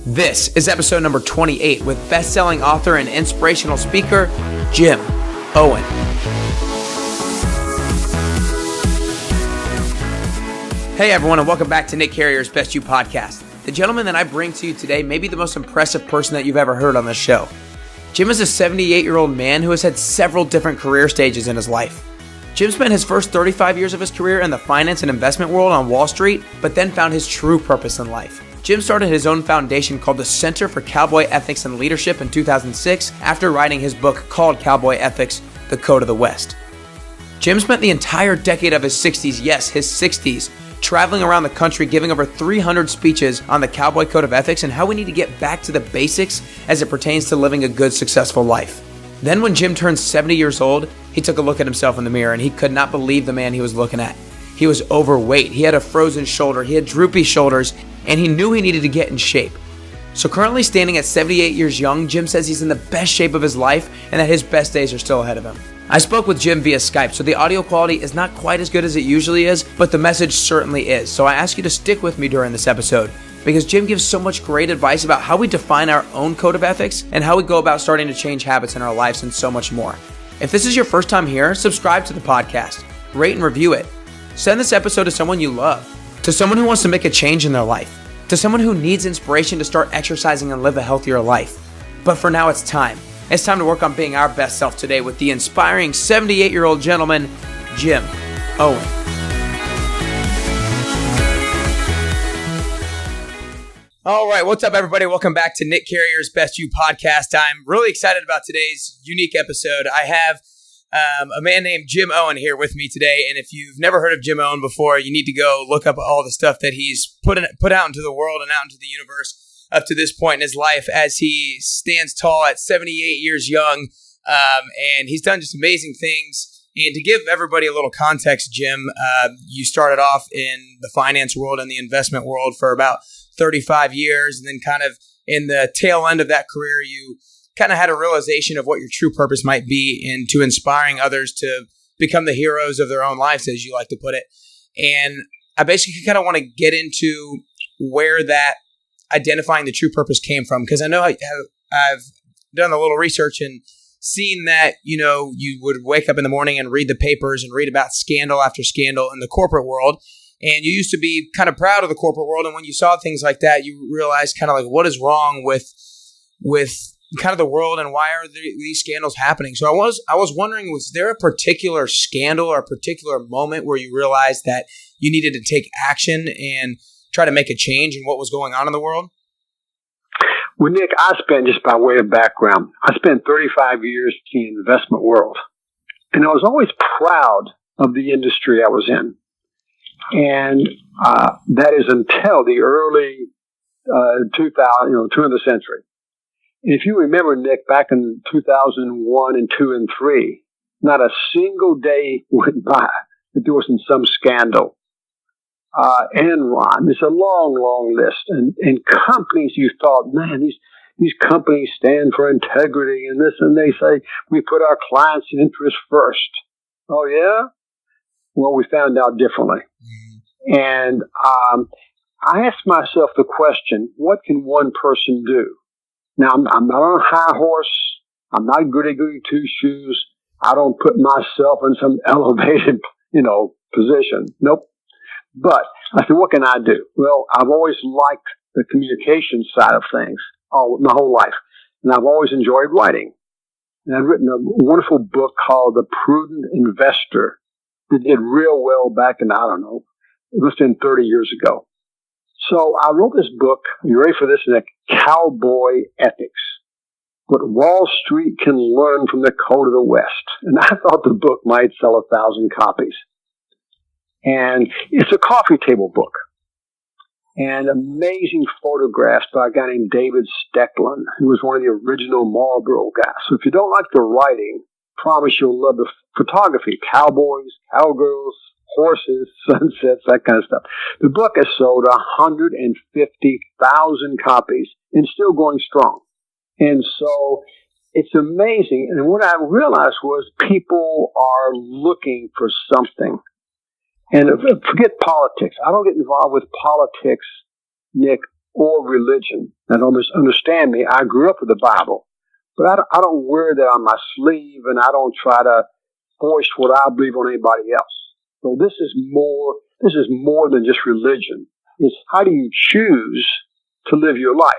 This is episode number 28 with best-selling author and inspirational speaker, Jim Owen. Hey everyone, and welcome back to Nick Carrier's Best You podcast. The gentleman that I bring to you today may be the most impressive person that you've ever heard on this show. Jim is a 78-year-old man who has had several different career stages in his life. Jim spent his first 35 years of his career in the finance and investment world on Wall Street, but then found his true purpose in life. Jim started his own foundation called the Center for Cowboy Ethics and Leadership in 2006 after writing his book called Cowboy Ethics, The Code of the West. Jim spent the entire decade of his 60s, yes, his 60s, traveling around the country giving over 300 speeches on the Cowboy Code of Ethics and how we need to get back to the basics as it pertains to living a good, successful life. Then when Jim turned 70 years old, he took a look at himself in the mirror and he could not believe the man he was looking at. He was overweight, he had a frozen shoulder, he had droopy shoulders, and he knew he needed to get in shape. So currently standing at 78 years young, Jim says he's in the best shape of his life and that his best days are still ahead of him. I spoke with Jim via Skype, so the audio quality is not quite as good as it usually is, but the message certainly is. So I ask you to stick with me during this episode because Jim gives so much great advice about how we define our own code of ethics and how we go about starting to change habits in our lives and so much more. If this is your first time here, subscribe to the podcast, rate and review it. Send this episode to someone you love, to someone who wants to make a change in their life, to someone who needs inspiration to start exercising and live a healthier life. But for now, it's time. It's time to work on being our best self today with the inspiring 78-year-old gentleman, Jim Owen. All right, what's up, everybody? Welcome back to Nick Carrier's Best You podcast. I'm really excited about today's unique episode. I have a man named Jim Owen here with me today, and if you've never heard of Jim Owen before, you need to go look up all the stuff that he's put out into the world and out into the universe up to this point in his life as he stands tall at 78 years young, and he's done just amazing things. And to give everybody a little context, Jim, you started off in the finance world and the investment world for about 35 years, and then kind of in the tail end of that career, you kind of had a realization of what your true purpose might be into inspiring others to become the heroes of their own lives, as you like to put it. And I basically kind of want to get into where that identifying the true purpose came from, because I know I've done a little research and seen that, you know, you would wake up in the morning and read the papers and read about scandal after scandal in the corporate world. And you used to be kind of proud of the corporate world. And when you saw things like that, you realized kind of like what is wrong with kind of the world and why are these scandals happening? So I was wondering, was there a particular scandal or a particular moment where you realized that you needed to take action and try to make a change in what was going on in the world? Well, Nick, I spent, just by way of background, I spent 35 years in the investment world. And I was always proud of the industry I was in. And that is until the early 20th century. If you remember, Nick, back in 2001 and 2 and 3, not a single day went by that there wasn't some scandal. Enron, it's a long, long list. And companies you thought, man, these companies stand for integrity and this, and they say, we put our clients' interests first. Oh, yeah? Well, we found out differently. And I asked myself the question, what can one person do? Now, I'm not on a high horse. I'm not goody-goody two-shoes. I don't put myself in some elevated, position. Nope. But I said, what can I do? Well, I've always liked the communication side of things my whole life. And I've always enjoyed writing. And I've written a wonderful book called The Prudent Investor that did real well back in, it must have been 30 years ago. So I wrote this book, you ready for this, Cowboy Ethics, what Wall Street can learn from the Code of the West. And I thought the book might sell 1,000 copies. And it's a coffee table book. And amazing photographs by a guy named David Stecklin, who was one of the original Marlboro guys. So if you don't like the writing, promise you'll love the photography. Cowboys, cowgirls, horses, sunsets, that kind of stuff. The book has sold 150,000 copies and still going strong. And so it's amazing. And what I realized was people are looking for something. And forget politics. I don't get involved with politics, Nick, or religion. Now, don't misunderstand me. I grew up with the Bible, but I don't wear that on my sleeve, and I don't try to force what I believe on anybody else. So this is more than just religion. It's how do you choose to live your life?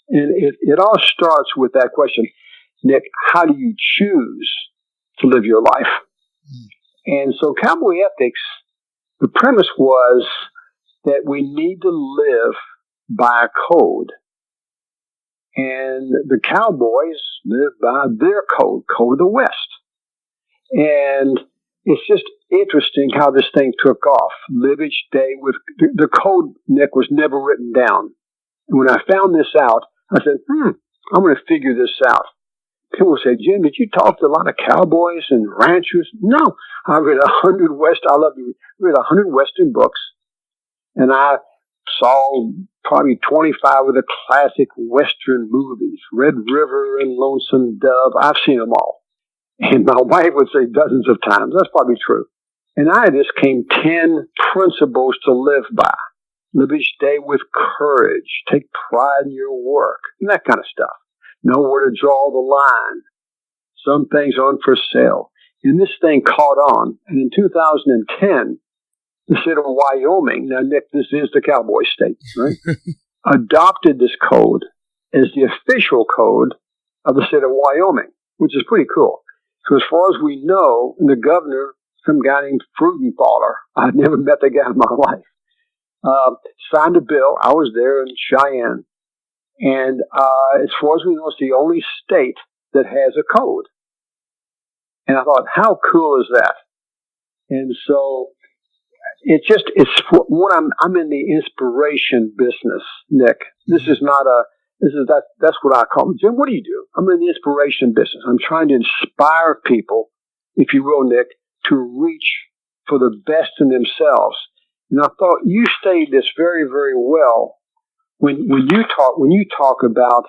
And it all starts with that question, Nick, how do you choose to live your life? And so Cowboy Ethics, the premise was that we need to live by a code. And the Cowboys live by their code of the West. And it's just interesting how this thing took off. Live each day with the code, Nick, was never written down. And when I found this out, I said, I'm going to figure this out. People say, Jim, did you talk to a lot of cowboys and ranchers? No, I read 100 Western books, and I saw probably 25 of the classic Western movies, Red River and Lonesome Dove. I've seen them all. And my wife would say dozens of times. That's probably true. And I just came 10 principles to live by. Live each day with courage. Take pride in your work. And that kind of stuff. Know where to draw the line. Some things aren't for sale. And this thing caught on. And in 2010, the state of Wyoming, now, Nick, this is the cowboy state, right? Adopted this code as the official code of the state of Wyoming, which is pretty cool. So as far as we know, the governor, some guy named Prudent Investor, I'd never met the guy in my life, signed a bill. I was there in Cheyenne. And as far as we know, it's the only state that has a code. And I thought, how cool is that? And so it's what I'm in the inspiration business, Nick. This is not that's what I call it. Jim, what do you do? I'm in the inspiration business. I'm trying to inspire people, if you will, Nick, to reach for the best in themselves. And I thought you stated this very, very well when you talk about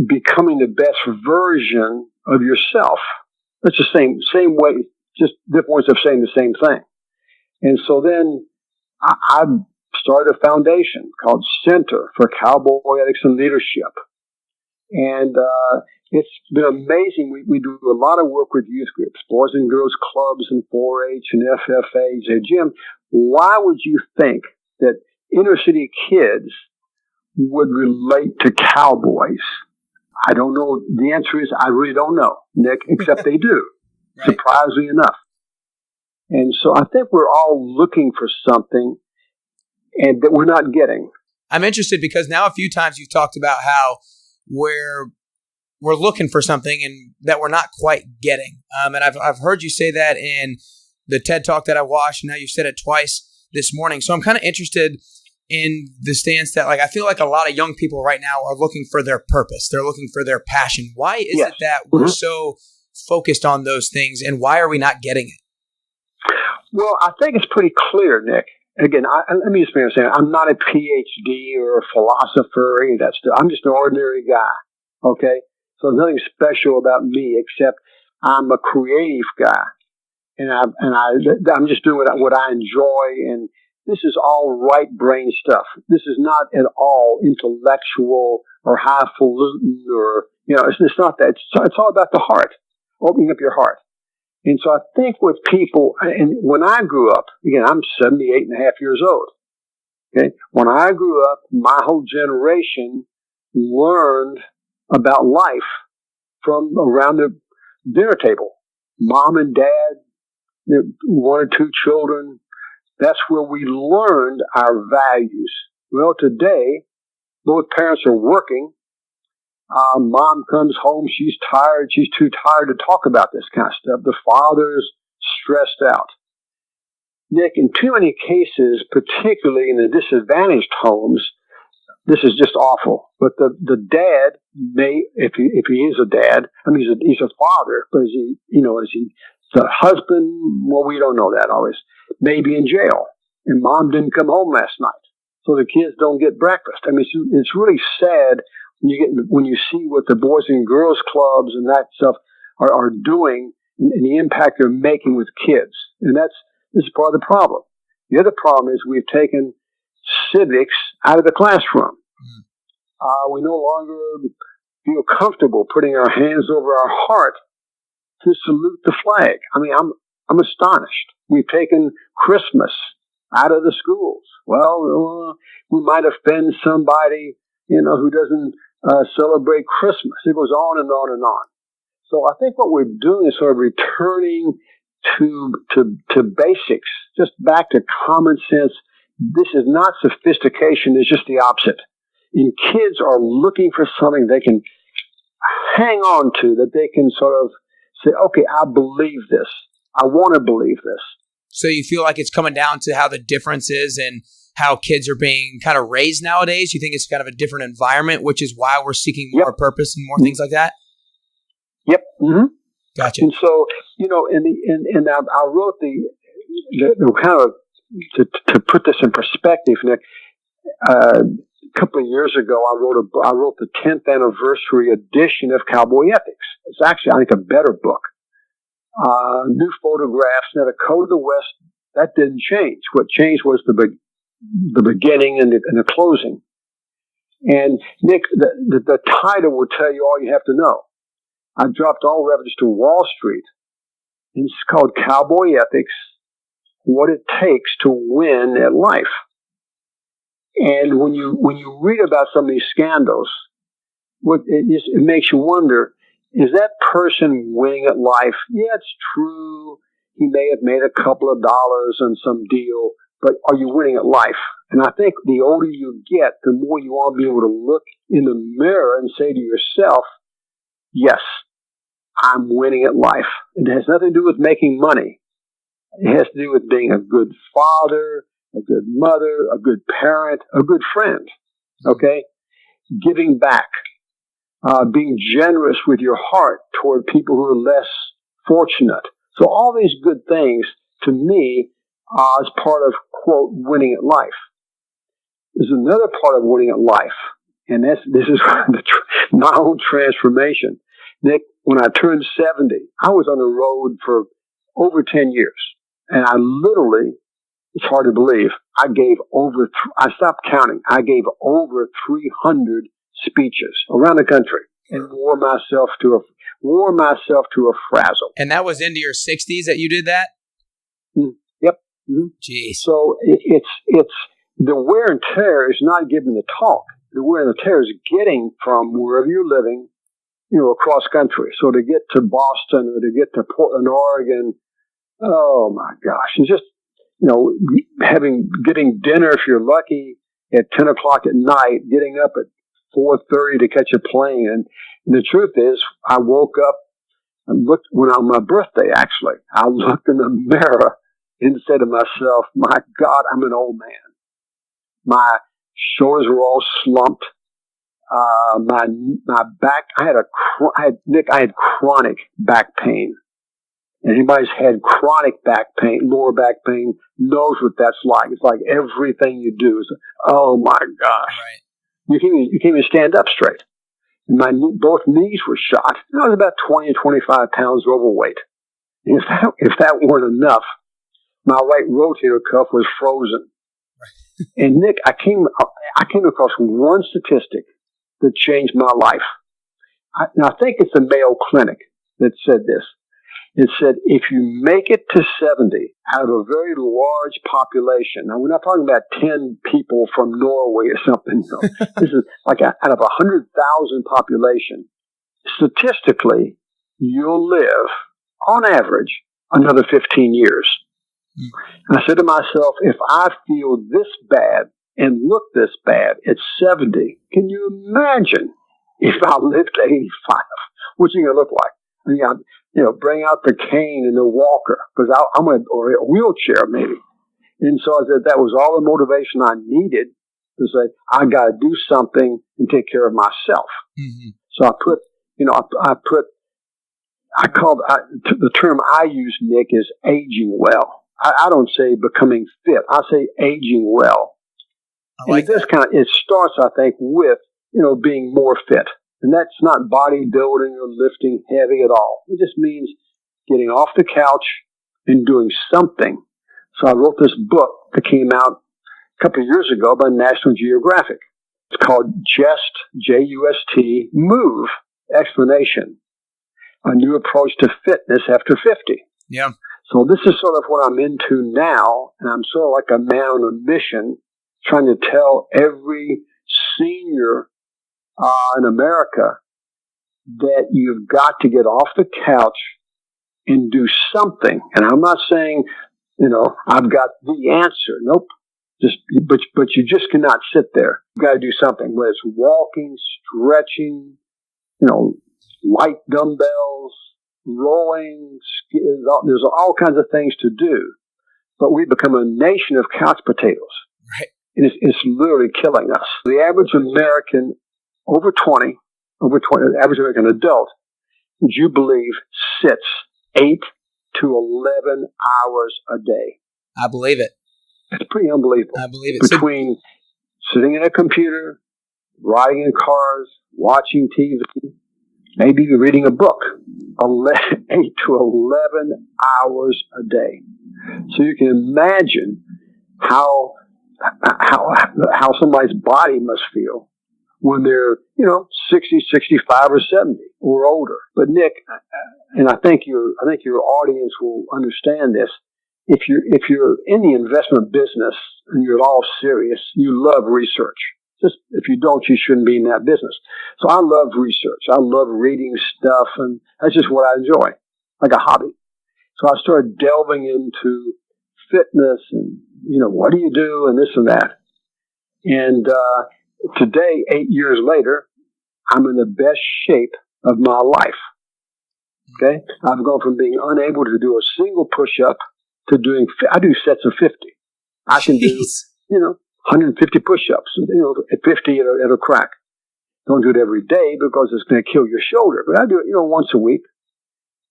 becoming the best version of yourself. That's the same way, just different ways of saying the same thing. And so then I started a foundation called Center for Cowboy Ethics and Leadership. And it's been amazing. We do a lot of work with youth groups, boys and girls clubs and 4-H and FFA. Say, Jim, why would you think that inner city kids would relate to cowboys? I don't know. The answer is I really don't know, Nick, except they do, right. Surprisingly enough. And so I think we're all looking for something and that we're not getting. I'm interested because now a few times you've talked about how we're looking for something and that we're not quite getting. And I've heard you say that in the TED Talk that I watched, and now you've said it twice this morning. So I'm kind of interested in the stance that, like, I feel like a lot of young people right now are looking for their purpose. They're looking for their passion. Why is it that we're so focused on those things, and why are we not getting it? Well, I think it's pretty clear, Nick. Again, let me just be honest. I'm not a PhD or a philosopher or any of that stuff. I'm just an ordinary guy, okay? So there's nothing special about me except I'm a creative guy, and I'm just doing what I enjoy, and this is all right brain stuff. This is not at all intellectual or highfalutin or, it's not that. It's all about the heart, opening up your heart. And so I think with people, and when I grew up, again, I'm 78 and a half years old. Okay. When I grew up, my whole generation learned about life from around the dinner table. Mom and dad, 1 or 2 children. That's where we learned our values. Well, today, both parents are working. Mom comes home, she's tired, she's too tired to talk about this kind of stuff. The father's stressed out. Nick, in too many cases, particularly in the disadvantaged homes, this is just awful. But the dad may, if he is a dad, I mean, he's a father, but is he the husband? Well, we don't know that always. Maybe in jail, and mom didn't come home last night, so the kids don't get breakfast. I mean, it's really sad when you see what the Boys and Girls Clubs and that stuff are doing and the impact they're making with kids. And this is part of the problem. The other problem is we've taken civics out of the classroom. We no longer feel comfortable putting our hands over our heart to salute the flag. I mean, I'm astonished. We've taken Christmas out of the schools. Well, we might offend somebody, who doesn't celebrate Christmas. It goes on and on and on. So I think what we're doing is sort of returning to basics, just back to common sense. This is not sophistication. It's just the opposite. And kids are looking for something they can hang on to, that they can sort of say, okay, I believe this. I want to believe this. So you feel like it's coming down to how the difference is in how kids are being kind of raised nowadays? You think it's kind of a different environment, which is why we're seeking more purpose and more things like that? Yep. Mm-hmm. Gotcha. And so, and I wrote the kind of, to put this in perspective, Nick, a couple of years ago, I wrote the 10th anniversary edition of Cowboy Ethics. It's actually, I think, a better book. New photographs. Now, the Code of the West, that didn't change. What changed was the beginning and the closing. And Nick, the title will tell you all you have to know. I dropped all reference to Wall Street. And it's called Cowboy Ethics: What It Takes to Win at Life. And when you read about some of these scandals, it makes you wonder, is that person winning at life? Yeah, it's true. He may have made a couple of dollars on some deal, but are you winning at life? And I think the older you get, the more you want to be able to look in the mirror and say to yourself, yes, I'm winning at life. It has nothing to do with making money. It has to do with being a good father, a good mother, a good parent, a good friend. Okay? Giving back. Being generous with your heart toward people who are less fortunate. So all these good things, to me, is part of, quote, winning at life. There's another part of winning at life, and this is my own transformation. Nick, when I turned 70, I was on the road for over 10 years. And I literally, it's hard to believe, I stopped counting. I gave over 300 speeches around the country and wore myself to a frazzle. And that was into your 60s that you did that? Yep. Mm-hmm. Jeez. So it's the wear and tear is not giving the talk. The wear and tear is getting from wherever you're living, across country. So to get to Boston or to get to Portland, Oregon, oh my gosh, and just getting dinner if you're lucky at 10 o'clock at night, getting up at 4:30 to catch a plane. And the truth is, I woke up and looked, on my birthday, actually, I looked in the mirror and said to myself, my God, I'm an old man. My shoulders were all slumped. My back, I had chronic back pain. Anybody's had chronic back pain, lower back pain, knows what that's like. It's like everything you do is, oh my gosh. Right. You can't even stand up straight. And both knees were shot. I was about 20 to 25 pounds overweight. And if that weren't enough, my right rotator cuff was frozen. Right. And Nick, I came across one statistic that changed my life. I think it's the Mayo Clinic that said this. It said, if you make it to 70 out of a very large population, now we're not talking about 10 people from Norway or something. This is like out of 100,000 population. Statistically, you'll live, on average, another 15 years. And I said to myself, if I feel this bad and look this bad at 70, can you imagine if I lived to 85? What's it going to look like? I mean, bring out the cane and the walker, because or a wheelchair maybe. And so I said that was all the motivation I needed to say, I got to do something and take care of myself. Mm-hmm. So the term I use, Nick, is aging well. I don't say becoming fit. I say aging well. It starts, I think, with, being more fit. And that's not bodybuilding or lifting heavy at all. It just means getting off the couch and doing something. So I wrote this book that came out a couple of years ago by National Geographic. It's called Just, J-U-S-T, Move, explanation, a new approach to fitness after 50. Yeah. So this is sort of what I'm into now, and I'm sort of like a man on a mission trying to tell every senior in America that you've got to get off the couch and do something. And I'm not saying, I've got the answer. Nope. But you just cannot sit there. You've got to do something, whether it's walking, stretching, light dumbbells, rolling. There's all kinds of things to do. But we've become a nation of couch potatoes. Right. And it's literally killing us. The average American over 20, the average American adult, would you believe, sits 8 to 11 hours a day. I believe it. It's pretty unbelievable. I believe it. Between sitting at a computer, riding in cars, watching TV, maybe even reading a book, 8 to 11 hours a day. So you can imagine how somebody's body must feel when they're, 60, 65, or 70 or older. But Nick, and I think your audience will understand this. If you're in the investment business and you're at all serious, you love research. Just if you don't, you shouldn't be in that business. So I love research. I love reading stuff, and that's just what I enjoy, like a hobby. So I started delving into fitness and, what do you do and this and that. And today, 8 years later, I'm in the best shape of my life. Okay? I've gone from being unable to do a single push-up to I do sets of 50. I can do, 150 push-ups, at 50 it'll crack. Don't do it every day because it's going to kill your shoulder, but I do it, once a week.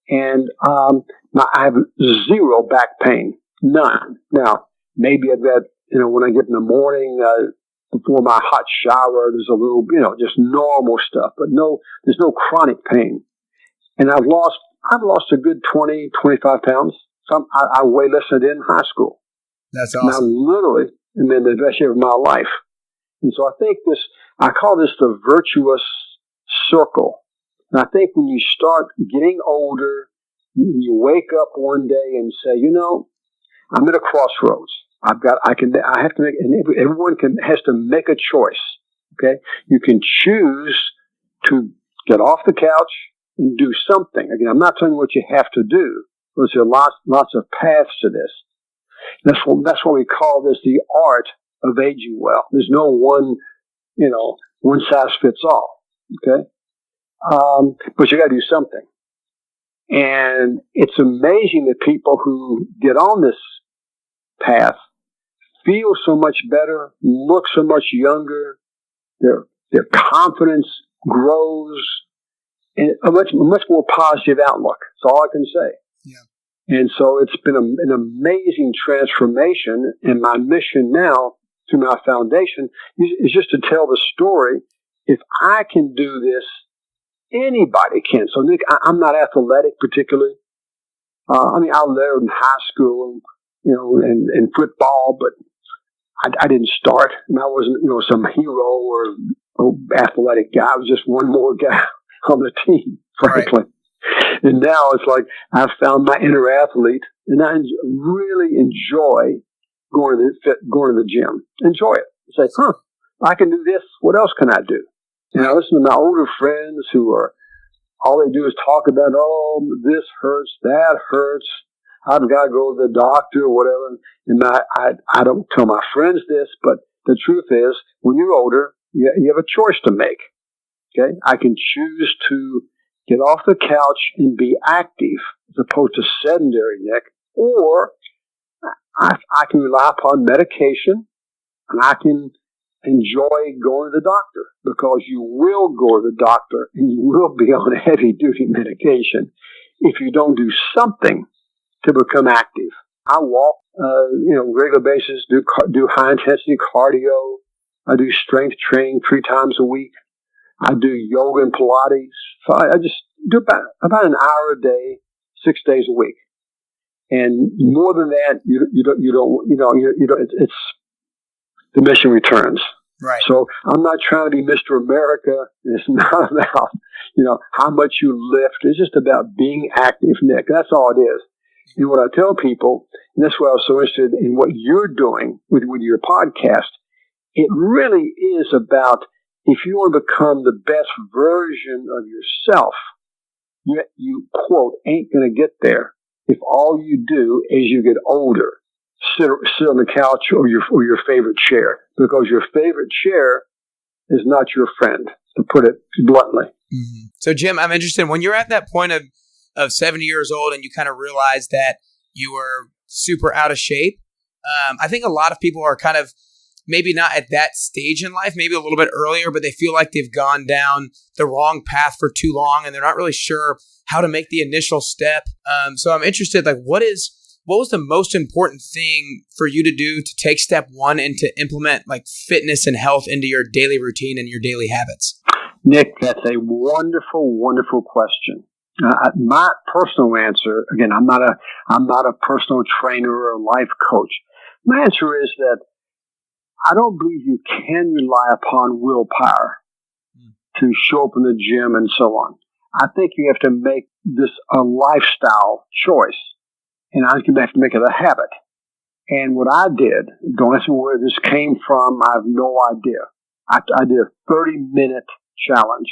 And I have zero back pain, none. Now, maybe I've got, when I get in the morning, before my hot shower, there's a little, just normal stuff, but there's no chronic pain. And I've lost a good 20, 25 pounds. I weigh less than I did in high school. That's awesome. And I literally am in the best shape of my life. And so I call this the virtuous circle. And I think when you start getting older, you wake up one day and say, I'm at a crossroads. I have to make, and everyone has to make a choice. Okay. You can choose to get off the couch and do something. Again, I'm not telling you what you have to do. Because there are lots of paths to this. That's why we call this the art of aging well. There's no one size fits all. Okay. But you got to do something. And it's amazing that people who get on this path feel so much better, look so much younger, their confidence grows, and a much more positive outlook. That's all I can say. Yeah. And so it's been an amazing transformation, and my mission now through my foundation is just to tell the story. If I can do this, anybody can. So Nick, I'm not athletic particularly. I learned in high school, and football, but I didn't start. And I wasn't, some hero or athletic guy. I was just one more guy on the team, frankly. Right. And now it's like I've found my inner athlete, and I really enjoy going to the gym. Enjoy it. Say, I can do this. What else can I do? And I listen to my older friends who are, all they do is talk about, this hurts, that hurts. I've got to go to the doctor or whatever. And I don't tell my friends this, but the truth is, when you're older, you have a choice to make. Okay? I can choose to get off the couch and be active as opposed to sedentary, Nick. Or I can rely upon medication, and I can enjoy going to the doctor, because you will go to the doctor and you will be on heavy-duty medication if you don't do something to become active. I walk, regular basis, do high-intensity cardio. I do strength training 3 times a week. I do yoga and Pilates. So I just do about an hour a day, 6 days a week. And more than that, you don't. diminishing returns. Right. So I'm not trying to be Mr. America. It's not about, how much you lift. It's just about being active, Nick. That's all it is. And what I tell people, and that's why I was so interested in what you're doing with your podcast, it really is about if you want to become the best version of yourself, you quote, ain't going to get there if all you do as you get older, sit on the couch or your favorite chair, because your favorite chair is not your friend, to put it bluntly. Mm-hmm. So, Jim, I'm interested, when you're at that point of 70 years old and you kind of realize that you were super out of shape, I think a lot of people are kind of maybe not at that stage in life, maybe a little bit earlier, but they feel like they've gone down the wrong path for too long and they're not really sure how to make the initial step. So I'm interested, like, what was the most important thing for you to do to take step one and to implement like fitness and health into your daily routine and your daily habits? Nick, that's a wonderful, wonderful question. My personal answer, again, I'm not a personal trainer or a life coach. My answer is that I don't believe you can rely upon willpower to show up in the gym and so on. I think you have to make this a lifestyle choice, and I think you have to make it a habit. And what I did, don't ask me where this came from, I have no idea. I did a 30-minute challenge,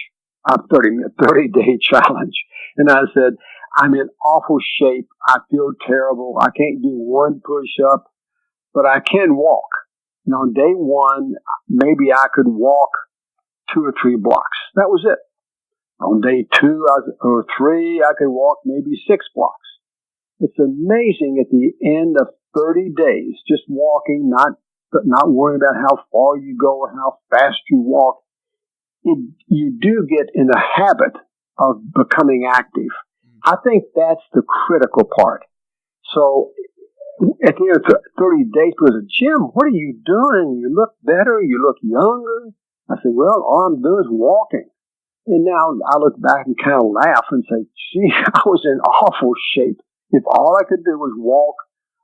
30-day challenge. And I said, I'm in awful shape. I feel terrible. I can't do one push-up, but I can walk. And on day one, maybe I could walk 2 or 3 blocks. That was it. On day 2 or 3, I could walk maybe 6 blocks. It's amazing at the end of 30 days, just walking, not worrying about how far you go or how fast you walk. You do get in the habit of becoming active. I think that's the critical part. So at the end of 30 days, it was, Jim, what are you doing? You look better. You look younger. I said, well, all I'm doing is walking. And now I look back and kind of laugh and say, gee, I was in awful shape. If all I could do was walk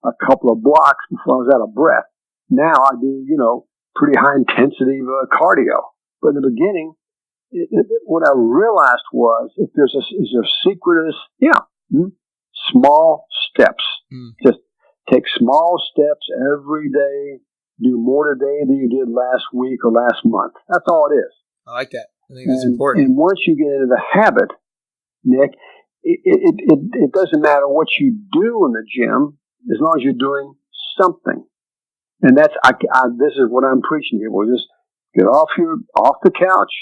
a couple of blocks before I was out of breath. Now I do, pretty high intensity cardio. But in the beginning, what I realized was, is there a secret is, small steps. Just take small steps every day. Do more today than you did last week or last month. That's all it is. I like that. I think that's important. And once you get into the habit, Nick, it doesn't matter what you do in the gym as long as you're doing something. And that's this is what I'm preaching here. We'll just get off the couch.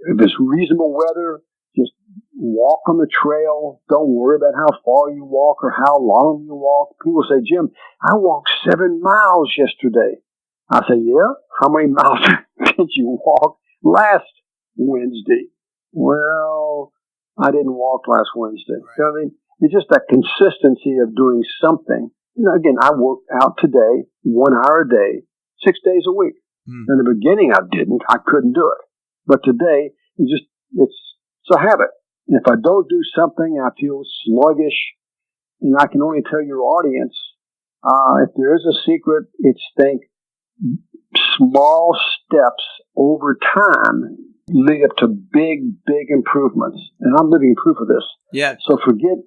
If it's reasonable weather, just walk on the trail. Don't worry about how far you walk or how long you walk. People say, Jim, I walked 7 miles yesterday. I say, yeah? How many miles did you walk last Wednesday? Well, I didn't walk last Wednesday. Right. You know what I mean? It's just that consistency of doing something. Again, I worked out today, 1 hour a day, 6 days a week. In the beginning, I didn't. I couldn't do it. But today, it's a habit. And if I don't do something, I feel sluggish. And I can only tell your audience, if there is a secret, it's think small steps over time lead up to big, big improvements. And I'm living proof of this. Yeah. So forget,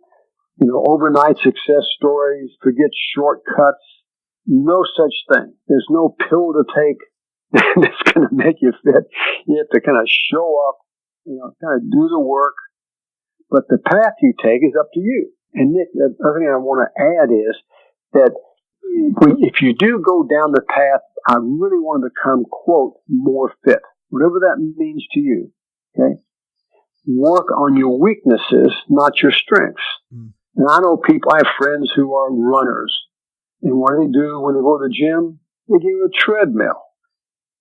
overnight success stories, forget shortcuts, no such thing. There's no pill to take that's going to make you fit. You have to kind of show up, kind of do the work. But the path you take is up to you. And Nick, the other thing I want to add is that if you do go down the path, I really want to become, quote, more fit, whatever that means to you. Okay. Work on your weaknesses, not your strengths. And I know I have friends who are runners. And what do they do when they go to the gym? They give you a treadmill.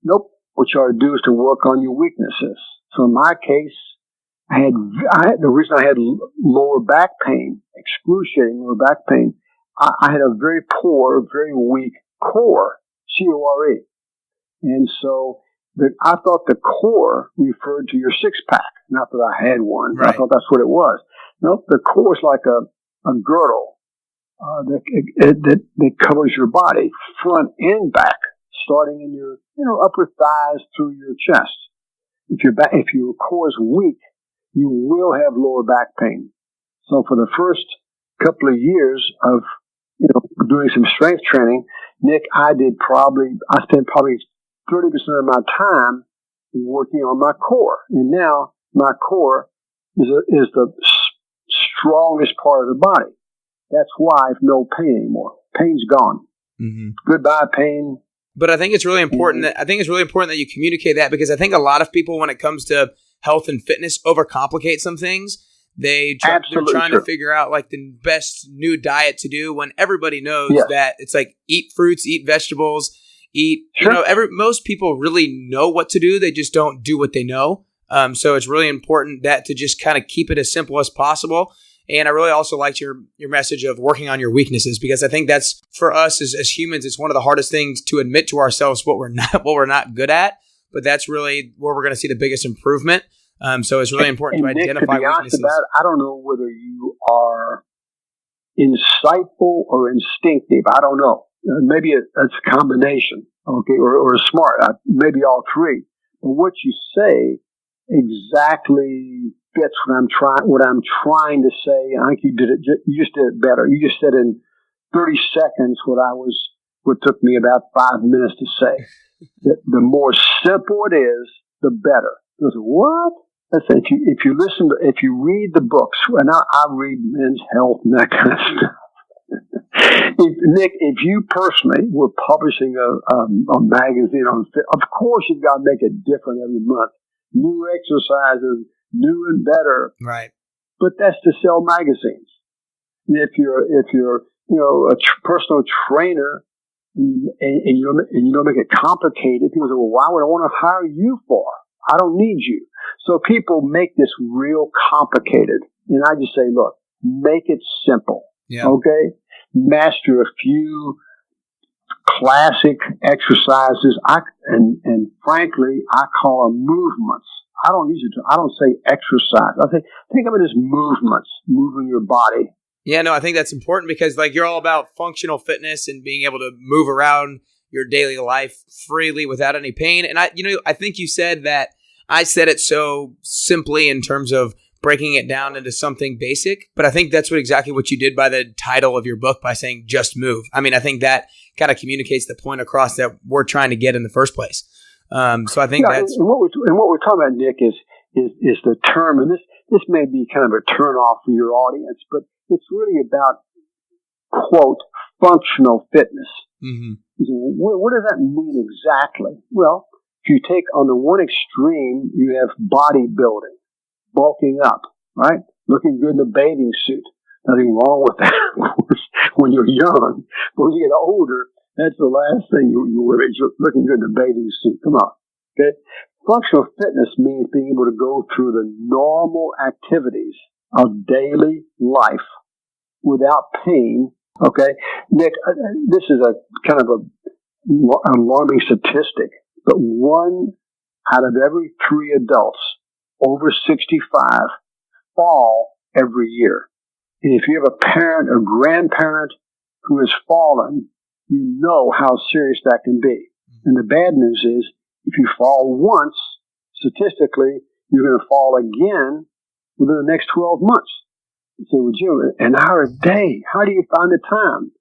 Nope. What you ought to do is to work on your weaknesses. So in my case, the reason I had lower back pain, excruciating lower back pain, I had a very poor, very weak core, C-O-R-E. And so I thought the core referred to your six-pack. Not that I had one. Right. I thought that's what it was. Nope, the core is like a girdle that covers your body, front and back, starting in your, upper thighs through your chest. If your core is weak, you will have lower back pain. So for the first couple of years of, doing some strength training, Nick, I spent probably 30% of my time working on my core. And now my core is the strongest part of the body. That's why I have no pain anymore. Pain's gone. Mm-hmm. Goodbye, pain. But I think it's really important that you communicate that, because I think a lot of people, when it comes to health and fitness, overcomplicate some things. They're trying to figure out like the best new diet to do, when everybody knows that it's like eat fruits, eat vegetables, most people really know what to do. They just don't do what they know. So it's really important that to just kind of keep it as simple as possible. And I really also liked your message of working on your weaknesses, because I think that's, for us as humans, it's one of the hardest things to admit to ourselves what we're not good at. But that's really where we're going to see the biggest improvement. So it's really important to identify weaknesses. I don't know whether you are insightful or instinctive. I don't know. Maybe it's a combination, okay, or smart. Maybe all three. But what you say exactly fits what I'm trying to say. I think you did it. You just did it better. You just said in 30 seconds what took me about 5 minutes to say. The more simple it is, the better. I said, what? I said, if you read the books, and I read Men's Health and that kind of stuff. Nick, if you personally were publishing a magazine of course you've got to make it different every month. New exercises, new and better. Right. But that's to sell magazines. And if you're a personal trainer and you don't make it complicated, people say, well, why would I want to hire you for? I don't need you. So people make this real complicated. And I just say, look, make it simple. Yeah. Okay? Master a few classic exercises. And frankly, I call them movements. I don't say exercise. I think of it as movements, moving your body. Yeah, no, I think that's important, because like you're all about functional fitness and being able to move around your daily life freely without any pain. And I think you said that I said it so simply in terms of breaking it down into something basic, but I think that's exactly what you did by the title of your book, by saying just move. I mean, I think that kind of communicates the point across that we're trying to get in the first place. So I think that's and what we're talking about, Nick, is the term, and this may be kind of a turn off for your audience, but it's really about, quote, functional fitness. Mm-hmm. What does that mean exactly? Well, if you take on the one extreme, you have bodybuilding, bulking up, right? Looking good in a bathing suit. Nothing wrong with that, of course, when you're young. But when you get older, that's the last thing you worry about, looking good in a bathing suit. Come on. Okay? Functional fitness means being able to go through the normal activities of daily life without pain. Okay? Nick, this is a kind of an alarming statistic, but 1 out of every 3 adults over 65 fall every year. And if you have a parent or grandparent who has fallen, you know how serious that can be. And the bad news is, if you fall once, statistically, you're going to fall again within the next 12 months. You say, well, Jim, an hour a day, how do you find the time?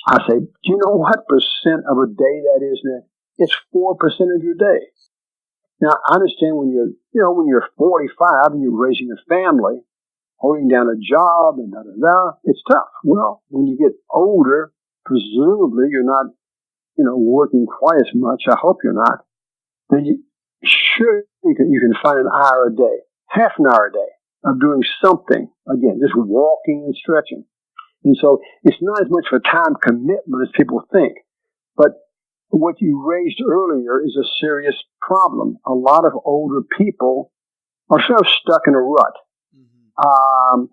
I say, do you know what percent of a day that is, Nick? It's 4% of your day. Now, I understand when you're 45 and you're raising a family, holding down a job and it's tough. Well, when you get older, presumably you're not, working quite as much. I hope you're not. Then you can find an hour a day, half an hour a day of doing something. Again, just walking and stretching. And so it's not as much of a time commitment as people think. But what you raised earlier is a serious problem. A lot of older people are sort of stuck in a rut. Mm-hmm.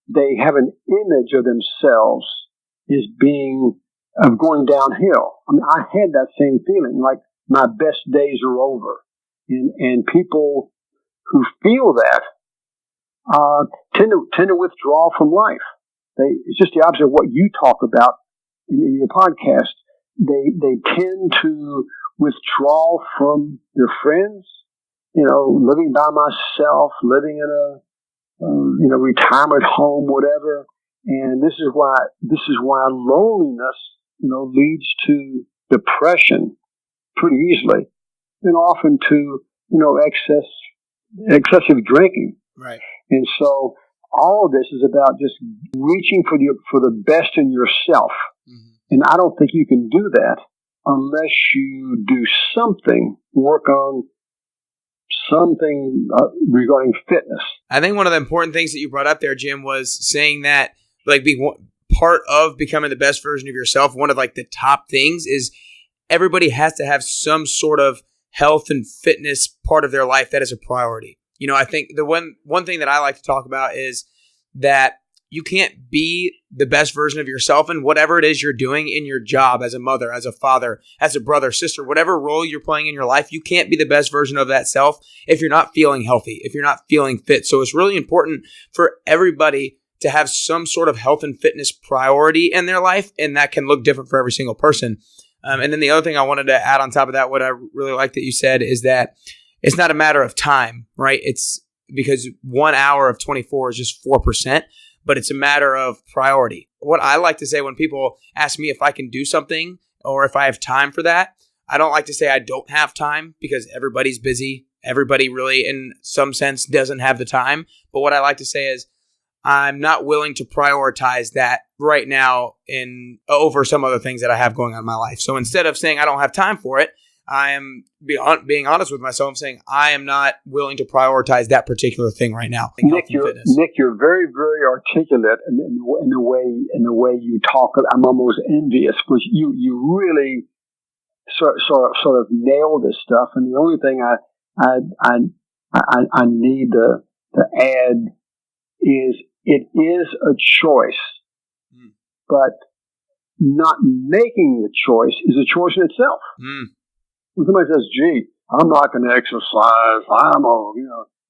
They have an image of themselves of going downhill. I mean, I had that same feeling, like my best days are over. And people who feel that tend to withdraw from life. It's just the opposite of what you talk about in your podcast. they tend to withdraw from their friends, living by myself, living in a retirement home, whatever. And this is why loneliness, leads to depression pretty easily, and often to, excessive drinking. Right. And so all of this is about just reaching for the best in yourself. Mm-hmm. And I don't think you can do that unless you do something, work on something regarding fitness. I think one of the important things that you brought up there, Jim, was saying that like being part of becoming the best version of yourself. One of like the top things is everybody has to have some sort of health and fitness part of their life that is a priority. I think the one thing that I like to talk about is that you can't be the best version of yourself in whatever it is you're doing in your job as a mother, as a father, as a brother, sister, whatever role you're playing in your life. You can't be the best version of that self if you're not feeling healthy, if you're not feeling fit. So it's really important for everybody to have some sort of health and fitness priority in their life, and that can look different for every single person. And then the other thing I wanted to add on top of that, what I really like that you said, is that it's not a matter of time, right? It's because 1 hour of 24 is just 4%, but it's a matter of priority. What I like to say when people ask me if I can do something or if I have time for that, I don't like to say I don't have time, because everybody's busy. Everybody really, in some sense, doesn't have the time. But what I like to say is I'm not willing to prioritize that right now over some other things that I have going on in my life. So instead of saying I don't have time for it, I am being honest with myself. I'm saying I am not willing to prioritize that particular thing right now. Nick, you're very, very articulate in the way you talk. I'm almost envious, because you really sort of nail this stuff. And the only thing I need to add is it is a choice, but not making the choice is a choice in itself. When somebody says, "Gee, I'm not going to exercise,"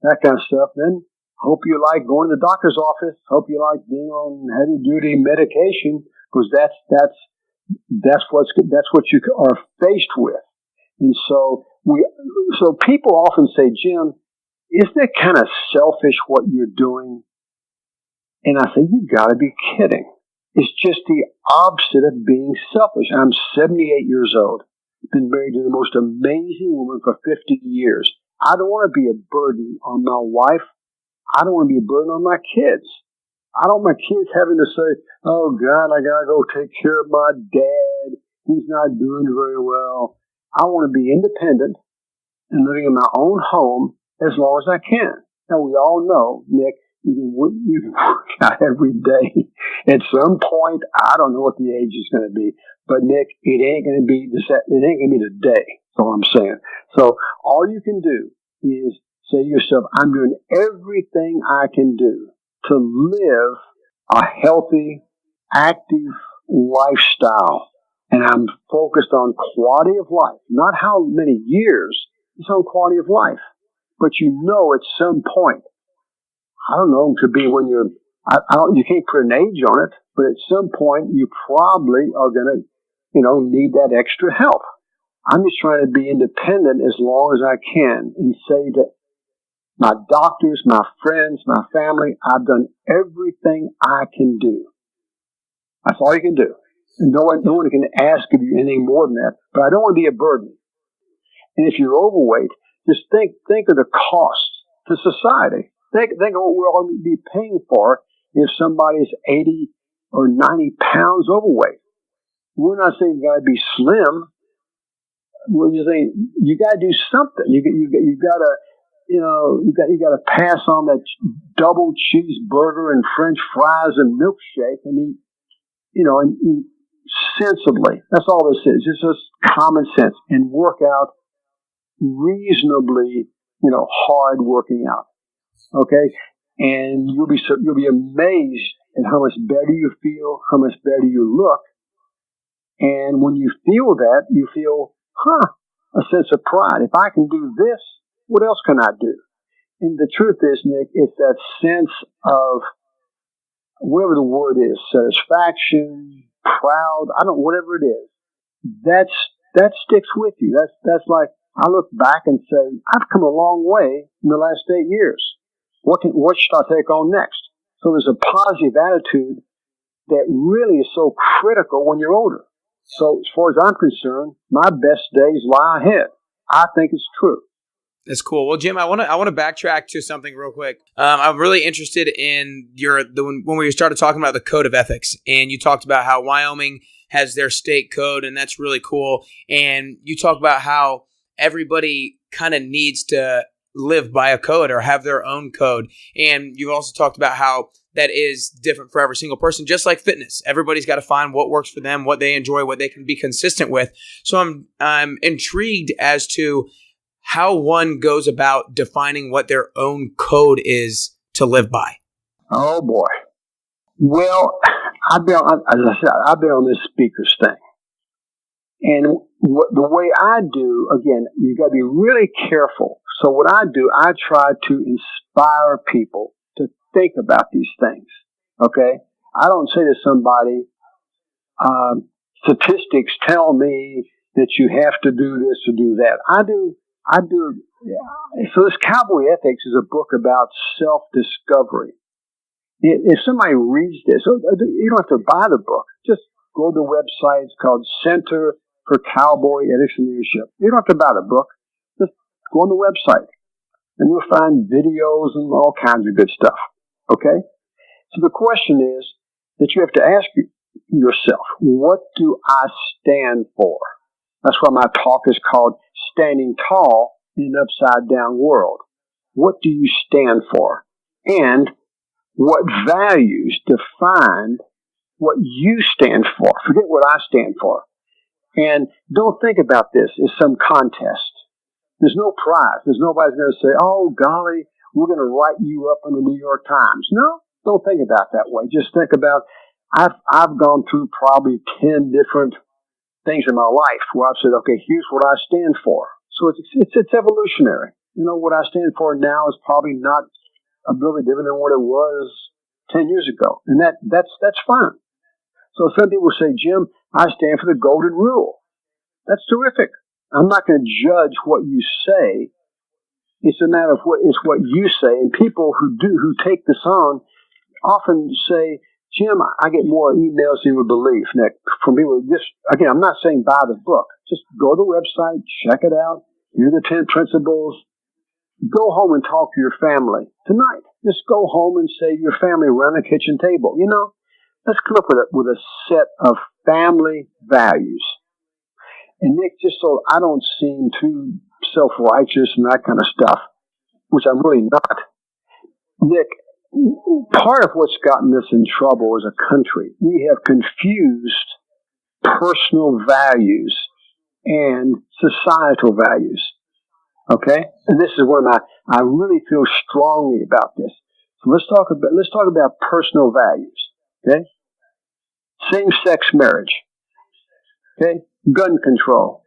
that kind of stuff, then hope you like going to the doctor's office. Hope you like being on heavy duty medication, because that's what you are faced with. And so people often say, "Jim, isn't it kind of selfish what you're doing?" And I say, "You got to be kidding. It's just the opposite of being selfish." I'm 78 years old. Been married to the most amazing woman for 50 years. I don't want to be a burden on my wife. I don't want to be a burden on my kids. I don't want my kids having to say, "Oh God, I got to go take care of my dad. He's not doing very well." I want to be independent and living in my own home as long as I can. Now, we all know, Nick, you can work out every day. At some point, I don't know what the age is going to be, but Nick, it ain't going to be today. That's all I'm saying. So all you can do is say to yourself, "I'm doing everything I can do to live a healthy, active lifestyle, and I'm focused on quality of life, not how many years. It's on quality of life." But at some point, I don't know, it could be when you can't put an age on it, but at some point you probably are going to, need that extra help. I'm just trying to be independent as long as I can and say to my doctors, my friends, my family, I've done everything I can do. That's all you can do. And no one can ask of you anything more than that. But I don't want to be a burden. And if you're overweight, just think of the cost to society. Think of what we're all going to be paying for if somebody's 80 or 90 pounds overweight. We're not saying you got to be slim. We're just saying you got to do something. You got to pass on that double cheeseburger and French fries and milkshake and eat sensibly. That's all this is. It's just common sense, and work out reasonably, hard working out. Okay, and you'll be amazed at how much better you feel, how much better you look, and when you feel that, you feel, a sense of pride. If I can do this, what else can I do? And the truth is, Nick, it's that sense of whatever the word is, satisfaction, proud, whatever it is. that sticks with you. That's like, I look back and say, I've come a long way in the last 8 years. What should I take on next? So there's a positive attitude that really is so critical when you're older. So as far as I'm concerned, my best days lie ahead. I think it's true. That's cool. Well, Jim, I want to backtrack to something real quick. I'm really interested in when we started talking about the code of ethics, and you talked about how Wyoming has their state code, and that's really cool. And you talk about how everybody kind of needs to live by a code or have their own code. And you've also talked about how that is different for every single person, just like fitness. Everybody's got to find what works for them, what they enjoy, what they can be consistent with. So I'm intrigued as to how one goes about defining what their own code is to live by. Oh boy. Well, as I said, I've been on this speakers thing. And the way I do, again, you got to be really careful. So what I do, I try to inspire people to think about these things. Okay? I don't say to somebody, statistics tell me that you have to do this or do that. I do. So this Cowboy Ethics is a book about self-discovery. If somebody reads this, you don't have to buy the book. Just go to the website. It's called Center for Cowboy Ethics and Leadership. You don't have to buy the book. Just go on the website, and you'll find videos and all kinds of good stuff. Okay? So the question is that you have to ask yourself, what do I stand for? That's why my talk is called Standing Tall in an Upside Down World. What do you stand for? And what values define what you stand for? Forget what I stand for. And don't think about this as some contest. There's no prize. There's nobody's going to say, oh, golly, we're going to write you up in the New York Times. No, don't think about it that way. Just think about, I've gone through probably 10 different things in my life where I've said, okay, here's what I stand for. So it's evolutionary. You know, what I stand for now is probably not a really different than what it was 10 years ago. And that's fine. So some people say, Jim, I stand for the golden rule. That's terrific. I'm not going to judge what you say. It's a matter of what you say. And people who take this on often say, Jim, I get more emails than you would believe, Nick, from people. Again, I'm not saying buy the book. Just go to the website, check it out. Here are the 10 principles. Go home and talk to your family tonight. Just go home and say to your family around the kitchen table, you know, let's come up with a set of family values. And Nick, just so I don't seem too self-righteous and that kind of stuff, which I'm really not, Nick, part of what's gotten us in trouble as a country, we have confused personal values and societal values. Okay? And this is where I really feel strongly about this. So let's talk about personal values. Okay? Same-sex marriage. Okay? Gun control.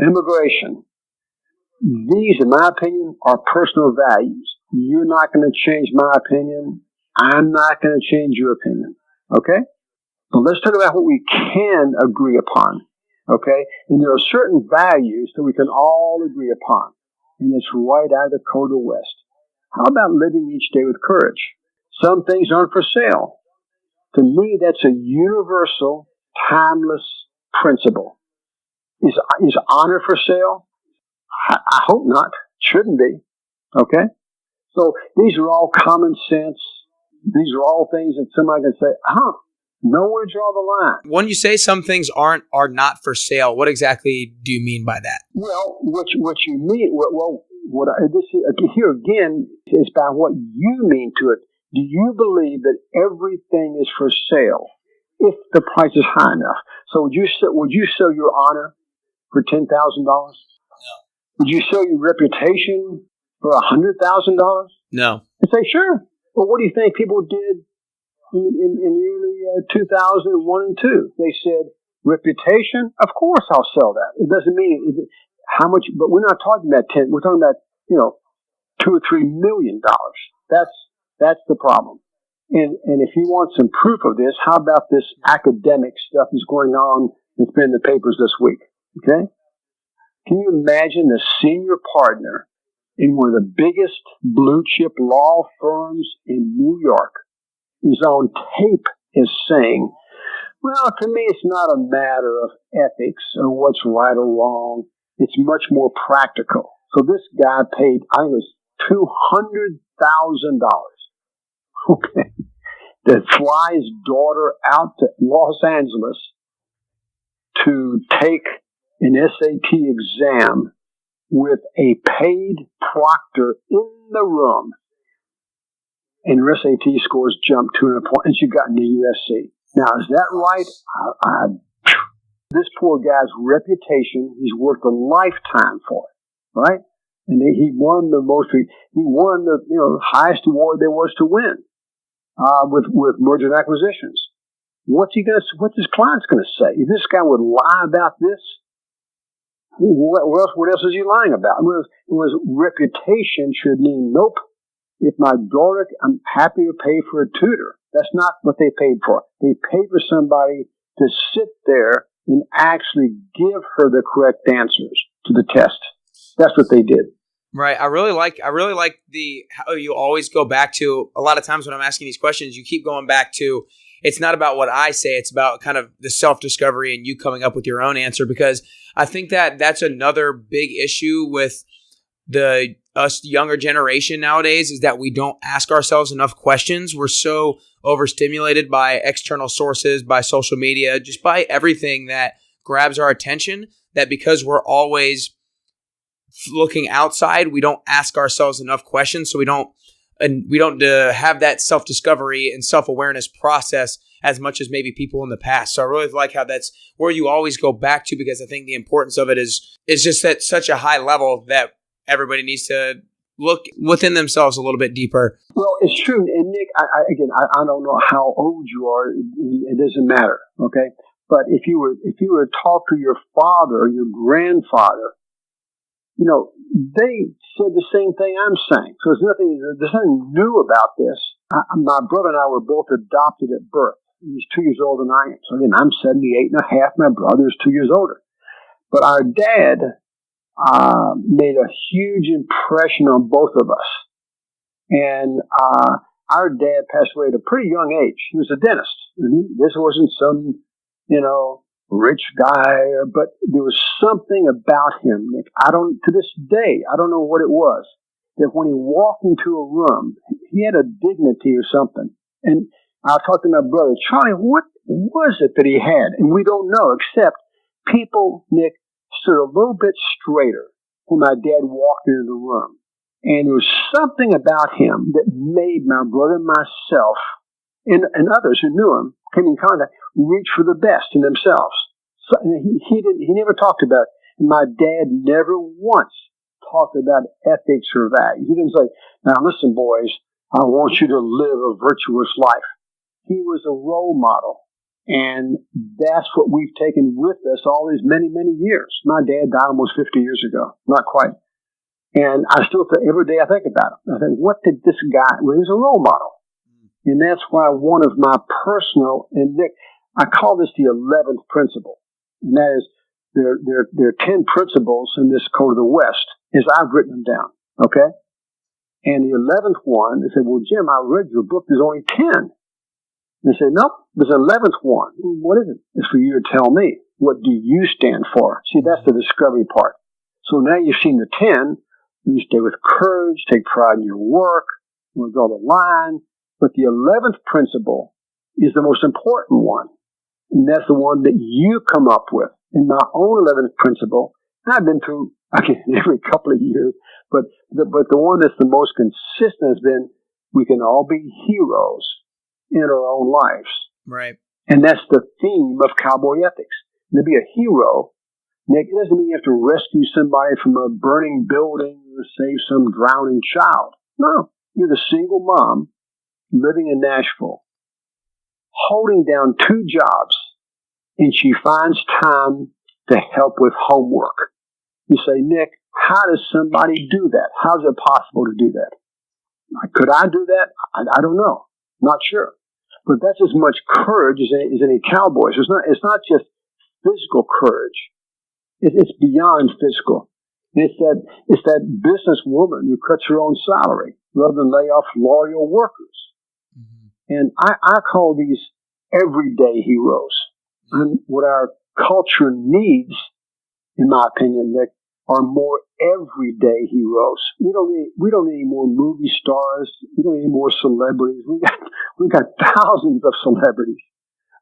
Immigration. These, in my opinion, are personal values. You're not going to change my opinion. I'm not going to change your opinion. Okay? So let's talk about what we can agree upon. Okay? And there are certain values that we can all agree upon. And it's right out of the Code of the West. How about living each day with courage? Some things aren't for sale. To me, that's a universal, timeless principle. Is honor for sale? I hope not. Shouldn't be. Okay? So these are all common sense. These are all things that somebody can say, know where to draw the line. When you say some things are not for sale, what exactly do you mean by that? Well, what you mean, here again is about what you mean to it. Do you believe that everything is for sale if the price is high enough? So would you sell your honor for $10,000? No. Would you sell your reputation for $100,000? No. And say, sure. Well, what do you think people did in the early 2001 and 2? They said, reputation? Of course I'll sell that. It doesn't mean how much, but we're not talking about 10. We're talking about, $2 or $3 million. That's the problem. And if you want some proof of this, how about this academic stuff that's going on It's been in the papers this week. Okay? Can you imagine the senior partner in one of the biggest blue chip law firms in New York is on tape is saying, well, to me, it's not a matter of ethics or what's right or wrong. It's much more practical. So this guy paid, I think it was $200,000, okay, to fly his daughter out to Los Angeles to take an SAT exam with a paid proctor in the room. And her SAT scores jumped 200 points, and she got into USC. Now, is that right? This poor guy's reputation, he's worked a lifetime for it, right? And he won the highest award there was to win with merger and acquisitions. What's his client's going to say? If this guy would lie about this, what else is he lying about? It was reputation should mean, nope. If my daughter, I'm happy to pay for a tutor. That's not what they paid for. They paid for somebody to sit there and actually give her the correct answers to the test. That's what they did. Right. I really like how you always go back to, a lot of times when I'm asking these questions, you keep going back to, it's not about what I say, it's about kind of the self-discovery and you coming up with your own answer, because I think that that's another big issue with us younger generation nowadays, is that we don't ask ourselves enough questions. We're so overstimulated by external sources, by social media, just by everything that grabs our attention, that because we're always looking outside, we don't ask ourselves enough questions. So we don't have that self-discovery and self-awareness process as much as maybe people in the past. So I really like how that's where you always go back to, because I think the importance of it is just at such a high level that everybody needs to look within themselves a little bit deeper. Well, it's true. And Nick, I don't know how old you are. It doesn't matter. Okay. But if you were to talk to your father or your grandfather, they said the same thing I'm saying. So there's nothing new about this. My brother and I were both adopted at birth. He's 2 years older than I am. So again, I'm 78 and a half. My brother is 2 years older. But our dad made a huge impression on both of us. And our dad passed away at a pretty young age. He was a dentist. This wasn't some, rich guy, but there was something about him, Nick. To this day, I don't know what it was, that when he walked into a room, he had a dignity or something. And I talked to my brother, Charlie, what was it that he had? And we don't know, except people, Nick, stood a little bit straighter when my dad walked into the room. And there was something about him that made my brother and myself and others who knew him, came in contact, reach for the best in themselves. So, he never talked about it. And my dad never once talked about ethics or values. He didn't say, now listen, boys, I want you to live a virtuous life. He was a role model. And that's what we've taken with us all these many, many years. My dad died almost 50 years ago. Not quite. And I still think, every day I think about him. I think, what did this guy, well, he was a role model. And that's why one of my personal, and Nick, I call this the 11th principle. And that is, there are 10 principles in this Code of the West, as I've written them down. Okay? And the 11th one, they said, well, Jim, I read your book, there's only 10. They said, nope, there's an 11th one. What is it? It's for you to tell me. What do you stand for? See, that's the discovery part. So now you've seen the 10. You stay with courage, take pride in your work, we'll draw the line. But the 11th principle is the most important one. And that's the one that you come up with. In my own 11th principle, I've been through, every couple of years, but the one that's the most consistent has been, we can all be heroes in our own lives. Right. And that's the theme of Cowboy Ethics. And to be a hero, Nick, it doesn't mean you have to rescue somebody from a burning building or save some drowning child. No, you're the single mom living in Nashville, holding down 2 jobs, and she finds time to help with homework. You say, Nick, how does somebody do that? How is it possible to do that? Could I do that? I don't know. Not sure. But that's as much courage as any cowboy. So it's not just physical courage. It's beyond physical. It's that businesswoman who cuts her own salary rather than lay off loyal workers. Mm-hmm. And I call these everyday heroes. And what our culture needs, in my opinion, Nick, are more everyday heroes. We don't need more movie stars. We don't need more celebrities. We got thousands of celebrities,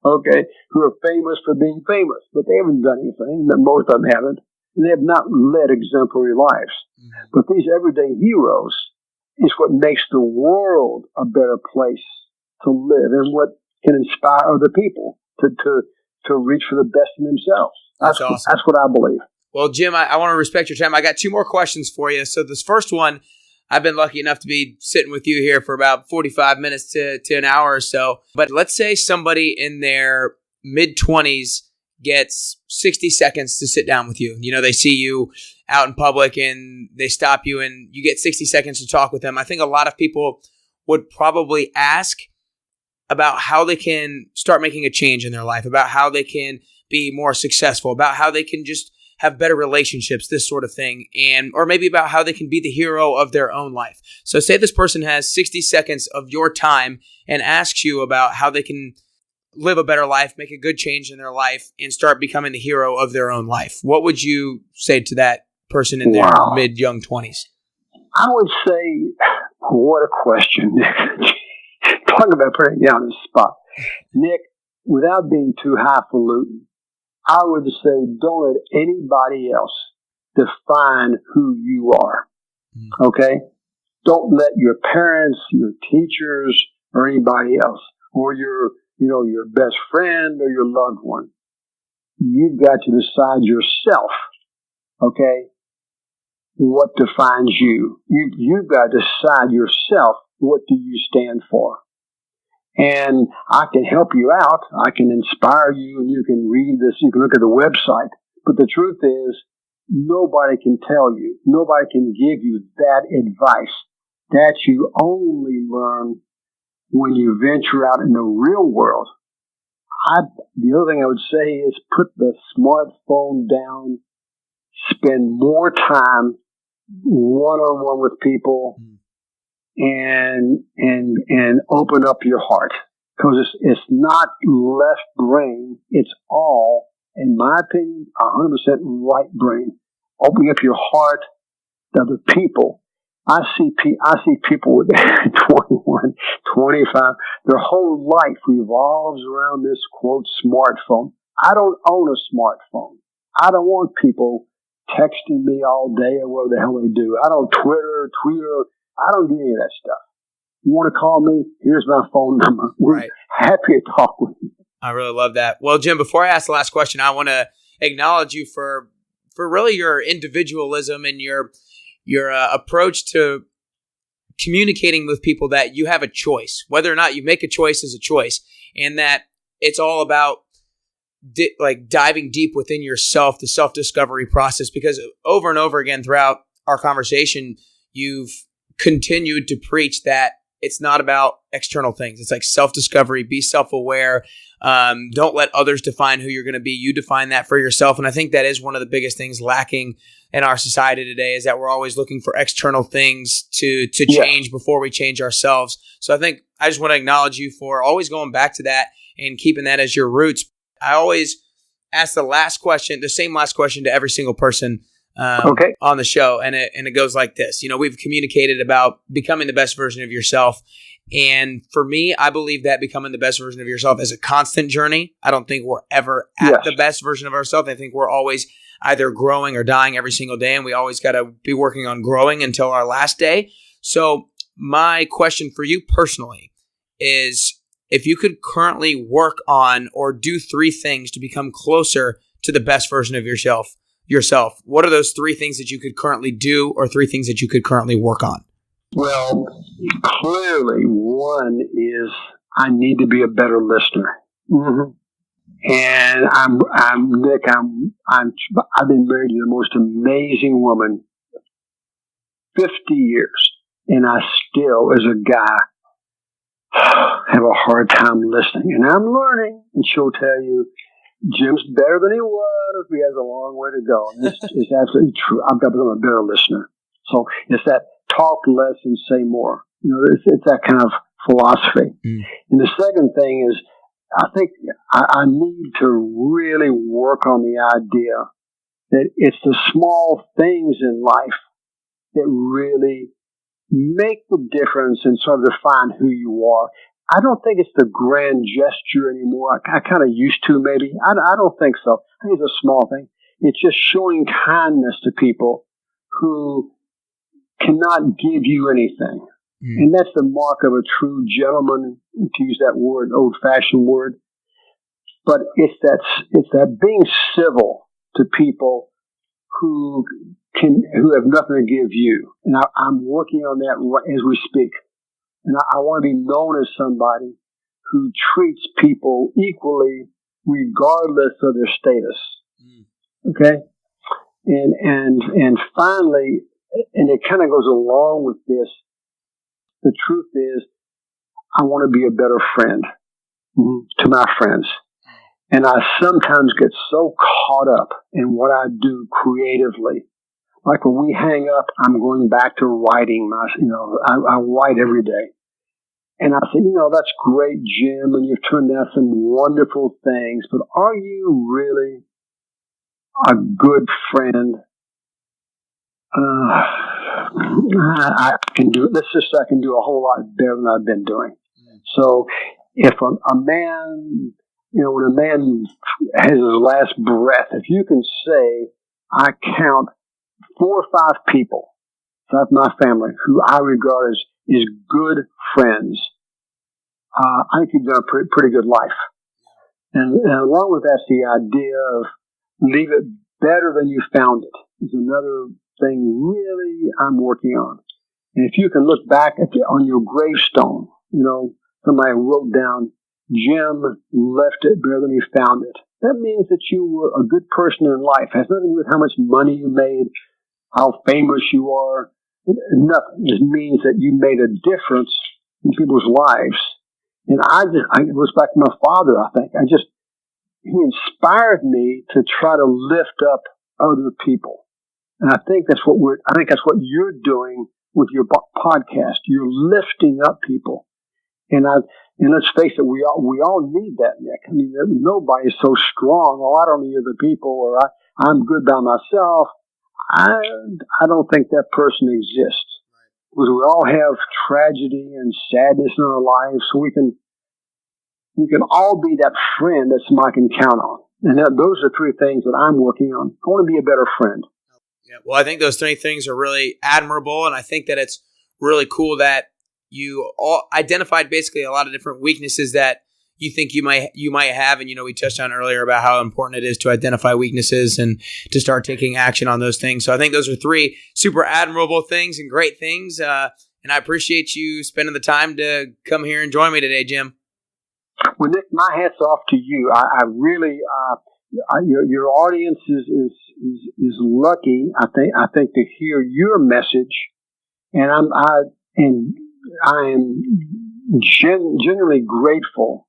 okay, who are famous for being famous, but they haven't done anything. Most of them haven't. And they have not led exemplary lives. Mm-hmm. But these everyday heroes is what makes the world a better place to live and what can inspire other people to reach for the best in themselves. That's awesome. That's what I believe. Well, Jim, I want to respect your time. I got 2 more questions for you. So this first one, I've been lucky enough to be sitting with you here for about 45 minutes to an hour or so. But let's say somebody in their mid-20s gets 60 seconds to sit down with you. You know, they see you out in public and they stop you and you get 60 seconds to talk with them. I think a lot of people would probably ask about how they can start making a change in their life, about how they can be more successful, about how they can just have better relationships, this sort of thing, or maybe about how they can be the hero of their own life. So say this person has 60 seconds of your time and asks you about how they can live a better life, make a good change in their life, and start becoming the hero of their own life. What would you say to that person in their mid-young 20s? I would say, what a question, Nick. Talk about putting you on the spot. Nick, without being too highfalutin, I would say don't let anybody else define who you are. Okay? Don't let your parents, your teachers, or anybody else, or your best friend or your loved one. You've got to decide yourself, okay, what defines you. You've got to decide yourself, what do you stand for. And I can help you out. I can inspire you, and you can read this. You can look at the website. But the truth is, nobody can tell you. Nobody can give you that advice. That you only learn when you venture out in the real world. The other thing I would say is put the smartphone down. Spend more time one-on-one with people. And open up your heart, because it's not left brain. It's all, in my opinion, 100% right brain. Opening up your heart to other people. I see people with 21, 25. Their whole life revolves around this quote smartphone. I don't own a smartphone. I don't want people texting me all day or whatever the hell they do. I don't tweet. I don't do any of that stuff. You want to call me? Here's my phone number. We're happy to talk with you. I really love that. Well, Jim, before I ask the last question, I want to acknowledge you for really your individualism and your approach to communicating with people, that you have a choice. Whether or not you make a choice is a choice, and that it's all about diving deep within yourself, the self-discovery process, because over and over again throughout our conversation, you've continued to preach that it's not about external things. It's like self-discovery, be self-aware. Don't let others define who you're going to be. You define that for yourself. And I think that is one of the biggest things lacking in our society today, is that we're always looking for external things to change before we change ourselves. So I think I just want to acknowledge you for always going back to that and keeping that as your roots. I always ask the same last question to every single person on the show. And it goes like this. You know, we've communicated about becoming the best version of yourself. And for me, I believe that becoming the best version of yourself is a constant journey. I don't think we're ever at the best version of ourselves. I think we're always either growing or dying every single day. And we always got to be working on growing until our last day. So my question for you personally is, if you could currently work on or do 3 things to become closer to the best version of yourself, what are those 3 things that you could currently do, or 3 things that you could currently work on? Well, clearly one is I need to be a better listener. Mm-hmm. And Nick, I've been married to the most amazing woman 50 years, and I still, as a guy, have a hard time listening. And I'm learning, and she'll tell you, Jim's better than he was. He has a long way to go. And this is absolutely true. I've got to become a better listener. So it's that talk less and say more. It's that kind of philosophy. And the second thing is, I think I need to really work on the idea that it's the small things in life that really make the difference and sort of define who you are. I don't think it's the grand gesture anymore. I kind of used to, maybe. I don't think so. I think it's a small thing. It's just showing kindness to people who cannot give you anything. And that's the mark of a true gentleman, to use that word, old-fashioned word. But it's that being civil to people who have nothing to give you. And I'm working on that as we speak. And I want to be known as somebody who treats people equally, regardless of their status. Okay? And finally, and it kind of goes along with this, the truth is, I want to be a better friend to my friends. And I sometimes get so caught up in what I do creatively. Like when we hang up, I'm going back to writing. I write every day. And I say, that's great, Jim, and you've turned out some wonderful things, but are you really a good friend? I can do it. Let's just say I can do a whole lot better than I've been doing. So if a man, when a man has his last breath, if you can say, I count 4 or 5 people, that's my family, who I regard as good friends, I think you've done a pretty good life. And along with that's the idea of leave it better than you found it is another thing really I'm working on. And if you can look back on your gravestone, somebody wrote down, Jim left it better than he found it. That means that you were a good person in life. It has nothing to do with how much money you made, how famous you are. Nothing. It means that you made a difference in people's lives. And it goes back to my father, I think. He inspired me to try to lift up other people. And I think that's what you're doing with your podcast. You're lifting up people. And let's face it, we all need that, Nick. I mean, nobody is so strong. Oh, I don't need other people, or I'm good by myself. I don't think that person exists. Because we all have tragedy and sadness in our lives, so we can all be that friend that somebody can count on. And those are 3 things that I'm working on. I want to be a better friend. Yeah, well, I think those 3 things are really admirable, and I think that it's really cool that you all identified basically a lot of different weaknesses that you think you might have. And, we touched on earlier about how important it is to identify weaknesses and to start taking action on those things. So I think those are 3 super admirable things and great things. And I appreciate you spending the time to come here and join me today, Jim. Well, Nick, my hat's off to you. I really, your audience is lucky. I think to hear your message, and I am genuinely grateful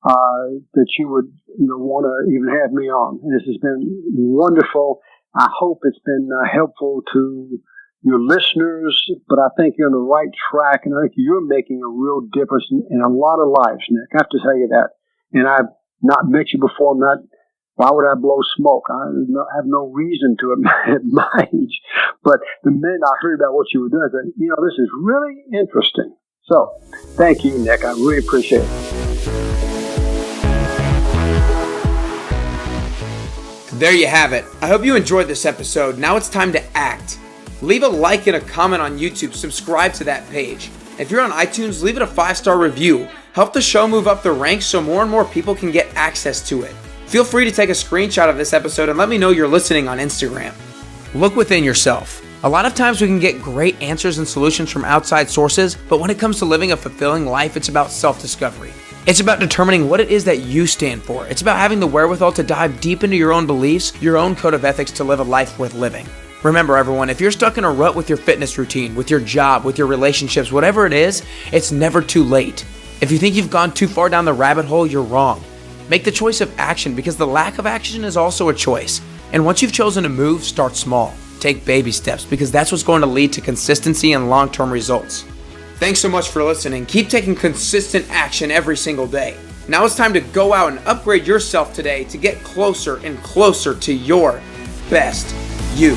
that you would want to even have me on. This has been wonderful. I hope it's been helpful to your listeners, but I think you're on the right track, and I think you're making a real difference in a lot of lives, Nick. I have to tell you that. And I've not met you before. Why would I blow smoke? I have no reason to at my age. But the minute I heard about what you were doing, I said, this is really interesting. So thank you, Nick. I really appreciate it. There you have it. I hope you enjoyed this episode. Now it's time to act. Leave a like and a comment on YouTube. Subscribe to that page. If you're on iTunes, leave it a 5-star review. Help the show move up the ranks so more and more people can get access to it. Feel free to take a screenshot of this episode and let me know you're listening on Instagram. Look within yourself. A lot of times we can get great answers and solutions from outside sources, but when it comes to living a fulfilling life, it's about self-discovery. It's about determining what it is that you stand for. It's about having the wherewithal to dive deep into your own beliefs, your own code of ethics to live a life worth living. Remember, everyone, if you're stuck in a rut with your fitness routine, with your job, with your relationships, whatever it is, it's never too late. If you think you've gone too far down the rabbit hole, you're wrong. Make the choice of action, because the lack of action is also a choice. And once you've chosen to move, start small. Take baby steps, because that's what's going to lead to consistency and long-term results. Thanks so much for listening. Keep taking consistent action every single day. Now it's time to go out and upgrade yourself today to get closer and closer to your best you.